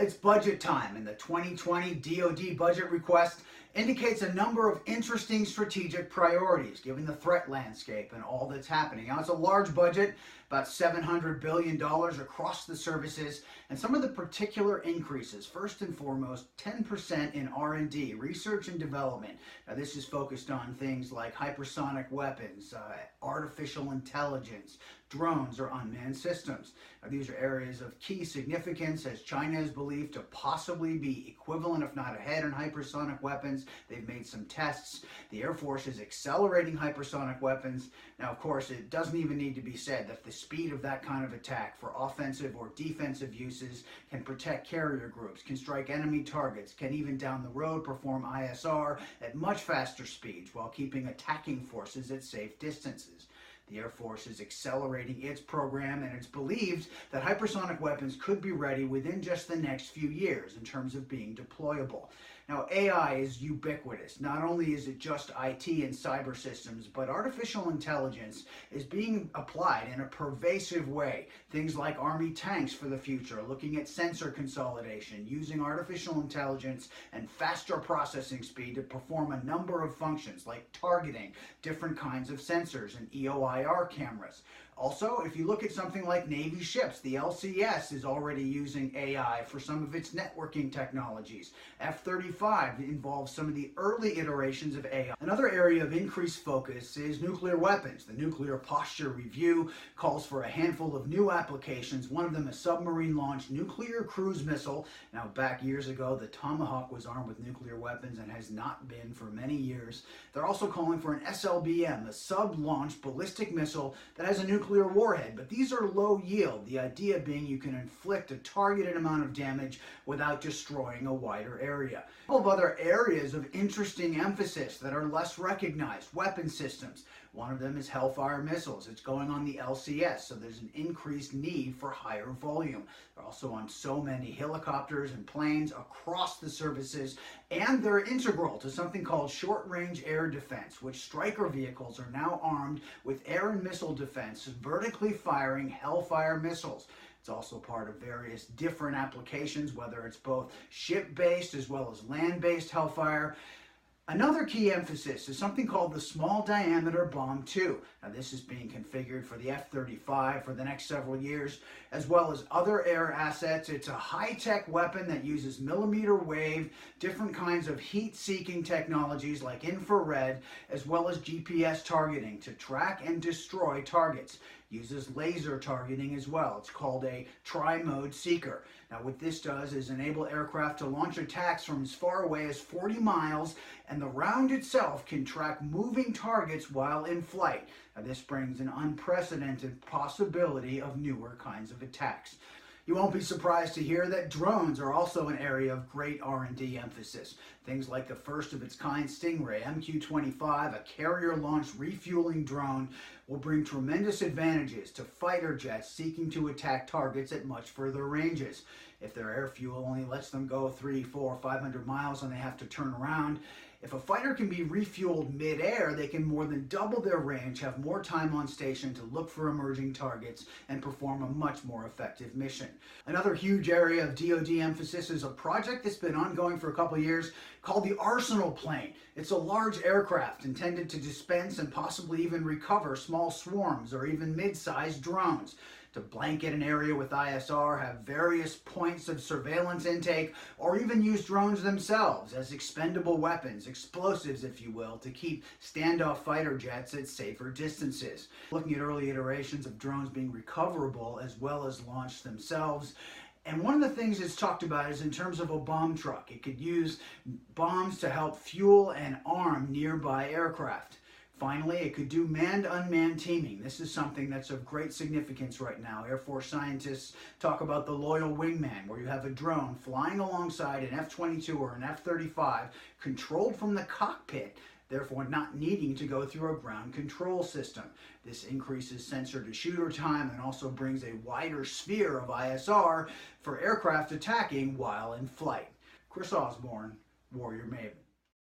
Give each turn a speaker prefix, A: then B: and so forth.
A: it's budget time, and the 2020 DoD budget request indicates a number of interesting strategic priorities, given the threat landscape and all that's happening. Now, it's a large budget, about $700 billion across the services, and some of the particular increases, first and foremost, 10% in R&D, research and development. Now, this is focused on things like hypersonic weapons, artificial intelligence, drones, or unmanned systems. Now, these are areas of key significance, as China is believed to possibly be equivalent, if not ahead, in hypersonic weapons. They've made some tests. The Air Force is accelerating hypersonic weapons. Now, of course, it doesn't even need to be said that the speed of that kind of attack for offensive or defensive uses can protect carrier groups, can strike enemy targets, can even down the road perform ISR at much faster speeds while keeping attacking forces at safe distances. The Air Force is accelerating its program, and it's believed that hypersonic weapons could be ready within just the next few years in terms of being deployable. Now, AI is ubiquitous. Not only is it just IT and cyber systems, but artificial intelligence is being applied in a pervasive way. Things like Army tanks for the future, looking at sensor consolidation, using artificial intelligence and faster processing speed to perform a number of functions like targeting different kinds of sensors and EOIR cameras. Also, if you look at something like Navy ships, the LCS is already using AI for some of its networking technologies. F-35 involves some of the early iterations of AI. Another area of increased focus is nuclear weapons. The Nuclear Posture Review calls for a handful of new applications, one of them a submarine-launched nuclear cruise missile. Now, back years ago, the Tomahawk was armed with nuclear weapons and has not been for many years. They're also calling for an SLBM, a sub-launched ballistic missile that has a nuclear warhead, but these are low yield, the idea being you can inflict a targeted amount of damage without destroying a wider area. A couple of other areas of interesting emphasis that are less recognized: weapon systems. One of them is Hellfire missiles. It's going on the LCS, so there's an increased need for higher volume. They're also on so many helicopters and planes across the services, and they're integral to something called short-range air defense, which Stryker vehicles are now armed with air and missile defense, vertically firing Hellfire missiles. It's also part of various different applications, whether it's both ship-based as well as land-based Hellfire. Another key emphasis is something called the Small Diameter Bomb 2. Now, this is being configured for the F-35 for the next several years, as well as other air assets. It's a high-tech weapon that uses millimeter wave, different kinds of heat-seeking technologies like infrared, as well as GPS targeting to track and destroy targets. Uses laser targeting as well. It's called a tri-mode seeker. Now, what this does is enable aircraft to launch attacks from as far away as 40 miles, and the round itself can track moving targets while in flight. Now, this brings an unprecedented possibility of newer kinds of attacks. You won't be surprised to hear that drones are also an area of great R&D emphasis. Things like the first of its kind Stingray MQ-25, a carrier-launched refueling drone, will bring tremendous advantages to fighter jets seeking to attack targets at much further ranges. If their air fuel only lets them go 300, 400, 500 miles and they have to turn around, if a fighter can be refueled mid-air, they can more than double their range, have more time on station to look for emerging targets, and perform a much more effective mission. Another huge area of DoD emphasis is a project that's been ongoing for a couple of years called the Arsenal plane. It's a large aircraft intended to dispense and possibly even recover small swarms or even mid-sized drones, to blanket an area with ISR, have various points of surveillance intake, or even use drones themselves as expendable weapons, explosives if you will, to keep standoff fighter jets at safer distances. Looking at early iterations of drones being recoverable as well as launched themselves. And one of the things it's talked about is in terms of a bomb truck. It could use bombs to help fuel and arm nearby aircraft. Finally, it could do manned-unmanned teaming. This is something that's of great significance right now. Air Force scientists talk about the loyal wingman, where you have a drone flying alongside an F-22 or an F-35, controlled from the cockpit, therefore not needing to go through a ground control system. This increases sensor-to-shooter time and also brings a wider sphere of ISR for aircraft attacking while in flight. Kris Osborn, Warrior Maven.